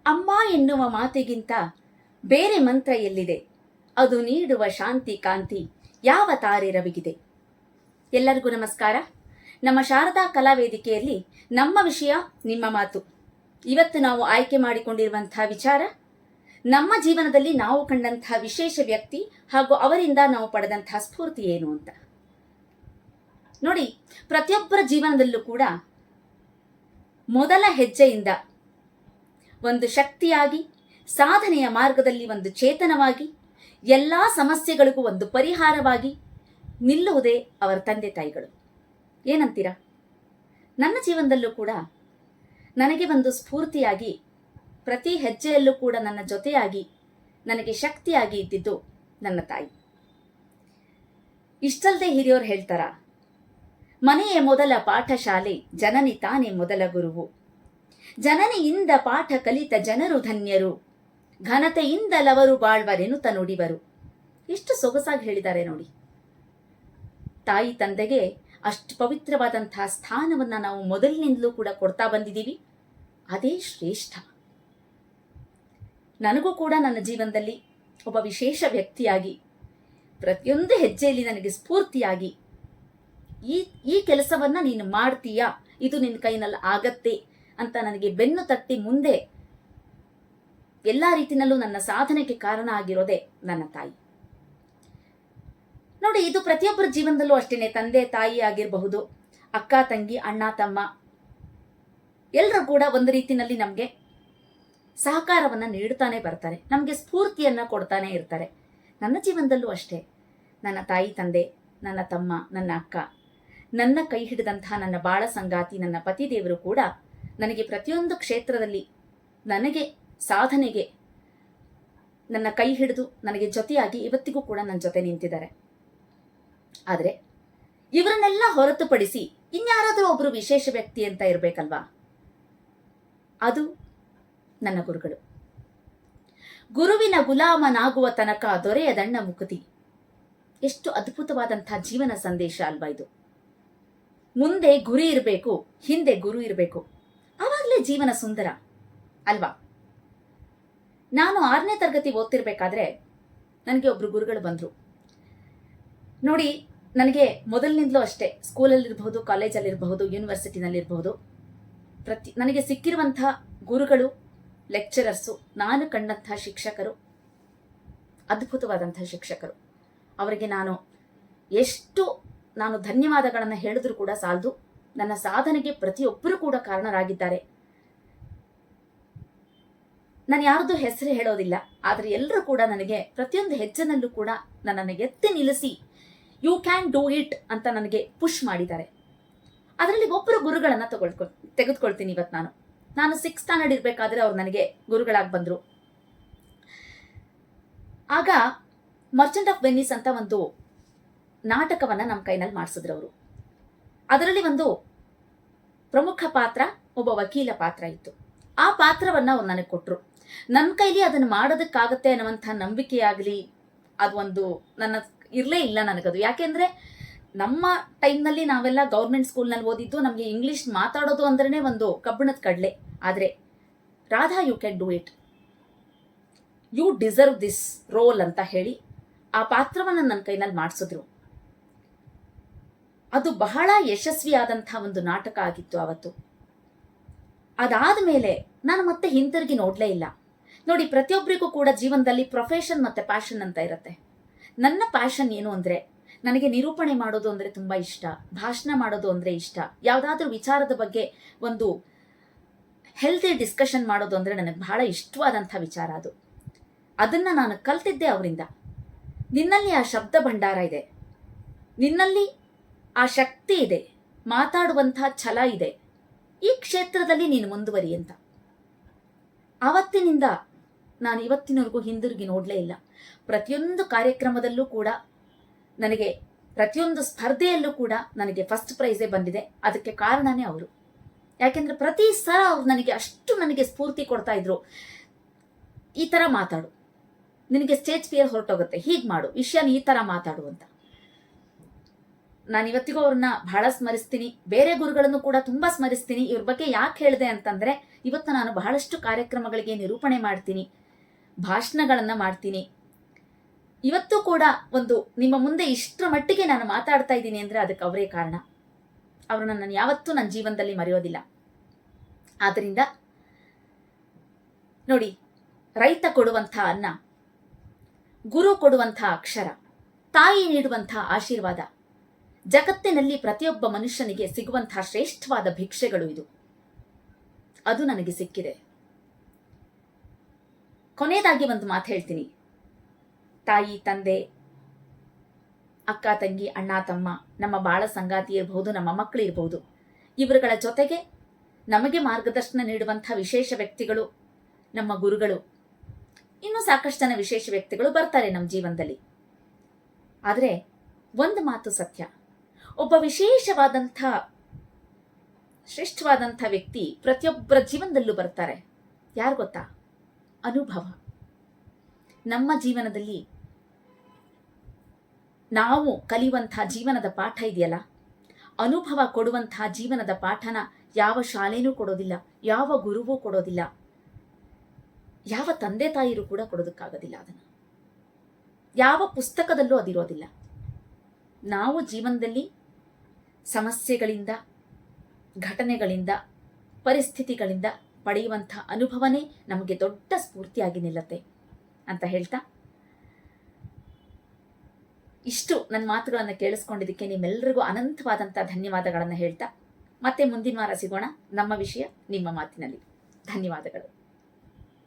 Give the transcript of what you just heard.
ಅಮ್ಮ ಎನ್ನುವ ಮಾತಿಗಿಂತ ಬೇರೆ ಮಂತ್ರ ಎಲ್ಲಿದೆ? ಅದು ನೀಡುವ ಶಾಂತಿ ಕಾಂತಿ ಯಾವ ತಾರೆ ರವಿಗಿದೆ? ಎಲ್ಲರಿಗೂ ನಮಸ್ಕಾರ. ನಮ್ಮ ಶಾರದಾ ಕಲಾ ವೇದಿಕೆಯಲ್ಲಿ ನಮ್ಮ ವಿಷಯ ನಿಮ್ಮ ಮಾತು. ಇವತ್ತು ನಾವು ಆಯ್ಕೆ ಮಾಡಿಕೊಂಡಿರುವಂತಹ ವಿಚಾರ, ನಮ್ಮ ಜೀವನದಲ್ಲಿ ನಾವು ಕಂಡಂತಹ ವಿಶೇಷ ವ್ಯಕ್ತಿ ಹಾಗೂ ಅವರಿಂದ ನಾವು ಪಡೆದಂತಹ ಸ್ಫೂರ್ತಿ ಏನು ಅಂತ. ನೋಡಿ, ಪ್ರತಿಯೊಬ್ಬರ ಜೀವನದಲ್ಲೂ ಕೂಡ ಮೊದಲ ಹೆಜ್ಜೆಯಿಂದ ಒಂದು ಶಕ್ತಿಯಾಗಿ, ಸಾಧನೆಯ ಮಾರ್ಗದಲ್ಲಿ ಒಂದು ಚೇತನವಾಗಿ, ಎಲ್ಲ ಸಮಸ್ಯೆಗಳಿಗೂ ಒಂದು ಪರಿಹಾರವಾಗಿ ನಿಲ್ಲುವುದೇ ಅವರ ತಂದೆ ತಾಯಿಗಳು. ಏನಂತೀರಾ? ನನ್ನ ಜೀವನದಲ್ಲೂ ಕೂಡ ನನಗೆ ಒಂದು ಸ್ಫೂರ್ತಿಯಾಗಿ, ಪ್ರತಿ ಹೆಜ್ಜೆಯಲ್ಲೂ ಕೂಡ ನನ್ನ ಜೊತೆಯಾಗಿ, ನನಗೆ ಶಕ್ತಿಯಾಗಿ ಇದ್ದಿದ್ದು ನನ್ನ ತಾಯಿ. ಇಷ್ಟಲ್ಲದೆ ಹಿರಿಯೋರು ಹೇಳ್ತಾರ, ಮನೆಯೇ ಮೊದಲ ಪಾಠಶಾಲೆ, ಜನನಿ ತಾನೇ ಮೊದಲ ಗುರುವು. ಜನನಿಯಿಂದ ಪಾಠ ಕಲಿತ ಜನರು ಧನ್ಯರು, ಘನತೆಯಿಂದಲವರು ಬಾಳ್ವರೆನುತ ನುಡಿವರು. ಎಷ್ಟು ಸೊಗಸಾಗಿ ಹೇಳಿದ್ದಾರೆ ನೋಡಿ. ತಾಯಿ ತಂದೆಗೆ ಅಷ್ಟು ಪವಿತ್ರವಾದಂತಹ ಸ್ಥಾನವನ್ನು ನಾವು ಮೊದಲಿನಿಂದಲೂ ಕೂಡ ಕೊಡ್ತಾ ಬಂದಿದ್ದೀವಿ. ಅದೇ ಶ್ರೇಷ್ಠ. ನನಗೂ ಕೂಡ ನನ್ನ ಜೀವನದಲ್ಲಿ ಒಬ್ಬ ವಿಶೇಷ ವ್ಯಕ್ತಿಯಾಗಿ, ಪ್ರತಿಯೊಂದು ಹೆಜ್ಜೆಯಲ್ಲಿ ನನಗೆ ಸ್ಫೂರ್ತಿಯಾಗಿ, ಈ ಕೆಲಸವನ್ನ ನೀನು ಮಾಡ್ತೀಯಾ, ಇದು ನಿನ್ನ ಕೈನಲ್ಲಿ ಆಗತ್ತೆ ಅಂತ ನನಗೆ ಬೆನ್ನು ತಟ್ಟಿ ಮುಂದೆ ಎಲ್ಲ ರೀತಿಯಲ್ಲೂ ನನ್ನ ಸಾಧನೆಗೆ ಕಾರಣ ಆಗಿರೋದೇ ನನ್ನ ತಾಯಿ. ನೋಡಿ, ಇದು ಪ್ರತಿಯೊಬ್ಬರ ಜೀವನದಲ್ಲೂ ಅಷ್ಟೇನೆ. ತಂದೆ ತಾಯಿ ಆಗಿರಬಹುದು, ಅಕ್ಕ ತಂಗಿ, ಅಣ್ಣ ತಮ್ಮ, ಎಲ್ಲರೂ ಕೂಡ ಒಂದು ರೀತಿಯಲ್ಲಿ ನಮಗೆ ಸಹಕಾರವನ್ನ ನೀಡುತ್ತಾನೆ ಬರ್ತಾರೆ, ನಮಗೆ ಸ್ಫೂರ್ತಿಯನ್ನ ಕೊಡ್ತಾನೆ ಇರ್ತಾರೆ. ನನ್ನ ಜೀವನದಲ್ಲೂ ಅಷ್ಟೇ. ನನ್ನ ತಾಯಿ ತಂದೆ, ನನ್ನ ತಮ್ಮ, ನನ್ನ ಅಕ್ಕ, ನನ್ನ ಕೈ ಹಿಡಿದಂತಹ ನನ್ನ ಬಾಳ ಸಂಗಾತಿ, ನನ್ನ ಪತಿದೇವರು ಕೂಡ ನನಗೆ ಪ್ರತಿಯೊಂದು ಕ್ಷೇತ್ರದಲ್ಲಿ ನನಗೆ ಸಾಧನೆಗೆ ನನ್ನ ಕೈ ಹಿಡಿದು ನನಗೆ ಜೊತೆಯಾಗಿ ಇವತ್ತಿಗೂ ಕೂಡ ನನ್ನ ಜೊತೆ ನಿಂತಿದ್ದಾರೆ. ಆದರೆ ಇವರನ್ನೆಲ್ಲ ಹೊರತುಪಡಿಸಿ ಇನ್ಯಾರಾದರೂ ಒಬ್ಬರು ವಿಶೇಷ ವ್ಯಕ್ತಿ ಅಂತ ಇರಬೇಕಲ್ವಾ? ಅದು ನನ್ನ ಗುರುಗಳು. ಗುರುವಿನ ಗುಲಾಮನಾಗುವ ತನಕ ದೊರೆಯದಣ್ಣ ಮುಕುತಿ. ಎಷ್ಟು ಅದ್ಭುತವಾದಂತಹ ಜೀವನ ಸಂದೇಶ ಅಲ್ವಾ ಇದು? ಮುಂದೆ ಗುರಿ ಇರಬೇಕು, ಹಿಂದೆ ಗುರು ಇರಬೇಕು, ಆವಾಗಲೇ ಜೀವನ ಸುಂದರ ಅಲ್ವಾ? ನಾನು 6ನೇ ತರಗತಿ ಓದ್ತಿರ್ಬೇಕಾದ್ರೆ ನನಗೆ ಒಬ್ರು ಗುರುಗಳು ಬಂದರು. ನೋಡಿ, ನನಗೆ ಮೊದಲಿನಿಂದಲೂ ಅಷ್ಟೇ, ಸ್ಕೂಲಲ್ಲಿರಬಹುದು, ಕಾಲೇಜಲ್ಲಿರಬಹುದು, ಯೂನಿವರ್ಸಿಟಿನಲ್ಲಿರಬಹುದು, ನನಗೆ ಸಿಕ್ಕಿರುವಂತಹ ಗುರುಗಳು, ಲೆಕ್ಚರರ್ಸು, ನಾನು ಕಂಡಂತಹ ಶಿಕ್ಷಕರು ಅದ್ಭುತವಾದಂತಹ ಶಿಕ್ಷಕರು. ಅವರಿಗೆ ನಾನು ಧನ್ಯವಾದಗಳನ್ನು ಹೇಳಿದ್ರು ಕೂಡ ಸಾಲದು. ನನ್ನ ಸಾಧನೆಗೆ ಪ್ರತಿಯೊಬ್ಬರು ಕೂಡ ಕಾರಣರಾಗಿದ್ದಾರೆ. ನಾನು ಯಾರದ್ದು ಹೆಸರು ಹೇಳೋದಿಲ್ಲ, ಆದರೆ ಎಲ್ಲರೂ ಕೂಡ ನನಗೆ ಪ್ರತಿಯೊಂದು ಹೆಜ್ಜೆನಲ್ಲೂ ಕೂಡ ನನ್ನನ್ನು ಎತ್ತಿ ನಿಲ್ಲಿಸಿ ಯು ಕ್ಯಾನ್ ಡೂ ಇಟ್ ಅಂತ ನನಗೆ ಪುಷ್ ಮಾಡಿದ್ದಾರೆ. ಅದರಲ್ಲಿ ಒಬ್ಬರು ಗುರುಗಳನ್ನು ತೆಗೆದುಕೊಳ್ತೀನಿ ಇವತ್ತು. ನಾನು 6th ಸ್ಟ್ಯಾಂಡರ್ಡ್ ಇರಬೇಕಾದ್ರೆ ಅವ್ರು ನನಗೆ ಗುರುಗಳಾಗಿ ಬಂದರು. ಆಗ ಮರ್ಚೆಂಟ್ ಆಫ್ ವೆನಿಸ್ ಅಂತ ಒಂದು ನಾಟಕವನ್ನ ನಮ್ಮ ಕೈನಲ್ಲಿ ಮಾಡಿಸಿದ್ರು ಅವರು. ಅದರಲ್ಲಿ ಒಂದು ಪ್ರಮುಖ ಪಾತ್ರ, ಒಬ್ಬ ವಕೀಲ ಪಾತ್ರ ಇತ್ತು. ಆ ಪಾತ್ರವನ್ನ ಅವ್ರು ನನಗೆ ಕೊಟ್ಟರು. ನನ್ನ ಕೈಲಿ ಅದನ್ನು ಮಾಡೋದಕ್ಕಾಗತ್ತೆ ಅನ್ನುವಂಥ ನಂಬಿಕೆಯಾಗಲಿ ಅದು ಒಂದು ನನ್ನ ಇರಲೇ ಇಲ್ಲ ನನಗದು. ಯಾಕೆಂದ್ರೆ ನಮ್ಮ ಟೈಮ್ನಲ್ಲಿ ನಾವೆಲ್ಲ ಗೌರ್ಮೆಂಟ್ ಸ್ಕೂಲ್ನಲ್ಲಿ ಓದಿದ್ದು, ನಮಗೆ ಇಂಗ್ಲಿಷ್ ಮಾತಾಡೋದು ಅಂದ್ರೇ ಒಂದು ಕಬ್ಬಿಣದ ಕಡಲೆ. ಆದರೆ Radha, you can do it, you deserve this role ಅಂತ ಹೇಳಿ ಆ ಪಾತ್ರವನ್ನು ನನ್ನ ಕೈನಲ್ಲಿ ಮಾಡಿಸಿದ್ರು. ಅದು ಬಹಳ ಯಶಸ್ವಿಯಾದಂತಹ ಒಂದು ನಾಟಕ ಆಗಿತ್ತು ಅವತ್ತು. ಅದಾದ ಮೇಲೆ ನಾನು ಮತ್ತೆ ಹಿಂತಿರುಗಿ ನೋಡಲೇ ಇಲ್ಲ. ನೋಡಿ, ಪ್ರತಿಯೊಬ್ಬರಿಗೂ ಕೂಡ ಜೀವನದಲ್ಲಿ ಪ್ರೊಫೆಷನ್ ಮತ್ತೆ ಪ್ಯಾಷನ್ ಅಂತ ಇರುತ್ತೆ. ನನ್ನ ಪ್ಯಾಷನ್ ಏನು ಅಂದರೆ, ನನಗೆ ನಿರೂಪಣೆ ಮಾಡೋದು ಅಂದರೆ ತುಂಬ ಇಷ್ಟ, ಭಾಷಣ ಮಾಡೋದು ಅಂದರೆ ಇಷ್ಟ, ಯಾವುದಾದ್ರೂ ವಿಚಾರದ ಬಗ್ಗೆ ಒಂದು ಹೆಲ್ತಿ ಡಿಸ್ಕಷನ್ ಮಾಡೋದು ಅಂದರೆ ನನಗೆ ಬಹಳ ಇಷ್ಟವಾದಂಥ ವಿಚಾರ ಅದು. ಅದನ್ನು ನಾನು ಕಲ್ತಿದ್ದೆ ಅವರಿಂದ. ನಿನ್ನಲ್ಲಿ ಆ ಶಬ್ದ ಭಂಡಾರ ಇದೆ, ನಿನ್ನಲ್ಲಿ ಆ ಶಕ್ತಿ ಇದೆ, ಮಾತಾಡುವಂತಹ ಛಲ ಇದೆ, ಈ ಕ್ಷೇತ್ರದಲ್ಲಿ ನೀನು ಮುಂದುವರಿ ಅಂತ. ಆವತ್ತಿನಿಂದ ನಾನು ಇವತ್ತಿನವರೆಗೂ ಹಿಂದಿರುಗಿ ನೋಡಲೇ ಇಲ್ಲ. ಪ್ರತಿಯೊಂದು ಕಾರ್ಯಕ್ರಮದಲ್ಲೂ ಕೂಡ ನನಗೆ, ಪ್ರತಿಯೊಂದು ಸ್ಪರ್ಧೆಯಲ್ಲೂ ಕೂಡ ನನಗೆ ಫಸ್ಟ್ ಪ್ರೈಸೇ ಬಂದಿದೆ. ಅದಕ್ಕೆ ಕಾರಣನೇ ಅವರು. ಯಾಕೆಂದ್ರೆ ಪ್ರತಿ ಸಲ ಅವ್ರು ನನಗೆ ಸ್ಫೂರ್ತಿ ಕೊಡ್ತಾ ಇದ್ರು. ಈ ಥರ ಮಾತಾಡು, ನಿನಗೆ ಸ್ಟೇಜ್ ಫಿಯರ್ ಹೊರಟೋಗುತ್ತೆ, ಹೀಗೆ ಮಾಡು, ವಿಷಯನ ಈ ಥರ ಮಾತಾಡು ಅಂತ. ನಾನು ಇವತ್ತಿಗೂ ಅವ್ರನ್ನ ಬಹಳ ಸ್ಮರಿಸ್ತೀನಿ. ಬೇರೆ ಗುರುಗಳನ್ನು ಕೂಡ ತುಂಬಾ ಸ್ಮರಿಸ್ತೀನಿ. ಇವ್ರ ಬಗ್ಗೆ ಯಾಕೆ ಹೇಳಿದೆ ಅಂತಂದ್ರೆ, ಇವತ್ತು ನಾನು ಬಹಳಷ್ಟು ಕಾರ್ಯಕ್ರಮಗಳಿಗೆ ನಿರೂಪಣೆ ಮಾಡ್ತೀನಿ, ಭಾಷಣಗಳನ್ನ ಮಾಡ್ತೀನಿ. ಇವತ್ತು ಕೂಡ ಒಂದು ನಿಮ್ಮ ಮುಂದೆ ಇಷ್ಟರ ಮಟ್ಟಿಗೆ ನಾನು ಮಾತಾಡ್ತಾ ಇದ್ದೀನಿ ಅಂದ್ರೆ ಅದಕ್ಕೆ ಅವರೇ ಕಾರಣ. ಅವ್ರನ್ನ ನಾನು ಯಾವತ್ತೂ ನನ್ನ ಜೀವನದಲ್ಲಿ ಮರೆಯೋದಿಲ್ಲ. ಆದ್ರಿಂದ ನೋಡಿ, ರೈತ ಕೊಡುವಂಥ ಅನ್ನ, ಗುರು ಕೊಡುವಂಥ ಅಕ್ಷರ, ತಾಯಿ ನೀಡುವಂಥ ಆಶೀರ್ವಾದ, ಜಗತ್ತಿನಲ್ಲಿ ಪ್ರತಿಯೊಬ್ಬ ಮನುಷ್ಯನಿಗೆ ಸಿಗುವಂತಹ ಶ್ರೇಷ್ಠವಾದ ಭಿಕ್ಷೆಗಳು ಇದು. ಅದು ನನಗೆ ಸಿಕ್ಕಿದೆ. ಕೊನೆಯದಾಗಿ ಒಂದು ಮಾತು ಹೇಳ್ತೀನಿ. ತಾಯಿ, ತಂದೆ, ಅಕ್ಕ, ತಂಗಿ, ಅಣ್ಣ, ತಮ್ಮ, ನಮ್ಮ ಬಾಳ ಸಂಗಾತಿ ಇರಬಹುದು, ನಮ್ಮ ಮಕ್ಕಳು ಇರಬಹುದು, ಇವರುಗಳ ಜೊತೆಗೆ ನಮಗೆ ಮಾರ್ಗದರ್ಶನ ನೀಡುವಂಥ ವಿಶೇಷ ವ್ಯಕ್ತಿಗಳು, ನಮ್ಮ ಗುರುಗಳು, ಇನ್ನೂ ಸಾಕಷ್ಟು ಜನ ವಿಶೇಷ ವ್ಯಕ್ತಿಗಳು ಬರ್ತಾರೆ ನಮ್ಮ ಜೀವನದಲ್ಲಿ. ಆದರೆ ಒಂದು ಮಾತು ಸತ್ಯ, ಒಬ್ಬ ವಿಶೇಷವಾದಂಥ ಶ್ರೇಷ್ಠವಾದಂಥ ವ್ಯಕ್ತಿ ಪ್ರತಿಯೊಬ್ಬರ ಜೀವನದಲ್ಲೂ ಬರ್ತಾರೆ. ಯಾರು ಗೊತ್ತಾ? ಅನುಭವ. ನಮ್ಮ ಜೀವನದಲ್ಲಿ ನಾವು ಕಲಿಯುವಂಥ ಜೀವನದ ಪಾಠ ಇದೆಯಲ್ಲ, ಅನುಭವ ಕೊಡುವಂಥ ಜೀವನದ ಪಾಠನ ಯಾವ ಶಾಲೆನೂ ಕೊಡೋದಿಲ್ಲ, ಯಾವ ಗುರುವೂ ಕೊಡೋದಿಲ್ಲ, ಯಾವ ತಂದೆ ತಾಯಿರು ಕೂಡ ಕೊಡೋದಕ್ಕಾಗೋದಿಲ್ಲ. ಅದನ್ನು ಯಾವ ಪುಸ್ತಕದಲ್ಲೂ ಅದಿರೋದಿಲ್ಲ. ನಾವು ಜೀವನದಲ್ಲಿ ಸಮಸ್ಯೆಗಳಿಂದ, ಘಟನೆಗಳಿಂದ, ಪರಿಸ್ಥಿತಿಗಳಿಂದ ಪಡೆಯುವಂಥ ಅನುಭವನೇ ನಮಗೆ ದೊಡ್ಡ ಸ್ಫೂರ್ತಿಯಾಗಿ ನಿಲ್ಲತ್ತೆ ಅಂತ ಹೇಳ್ತಾ, ಇಷ್ಟು ನನ್ನ ಮಾತುಗಳನ್ನು ಕೇಳಿಸ್ಕೊಂಡಿದ್ದಕ್ಕೆ ನಿಮ್ಮೆಲ್ಲರಿಗೂ ಅನಂತವಾದಂಥ ಧನ್ಯವಾದಗಳನ್ನು ಹೇಳ್ತಾ, ಮತ್ತೆ ಮುಂದಿನ ವಾರ ಸಿಗೋಣ. ನಮ್ಮ ವಿಷಯ ನಿಮ್ಮ ಮಾತಿನಲ್ಲಿ. ಧನ್ಯವಾದಗಳು.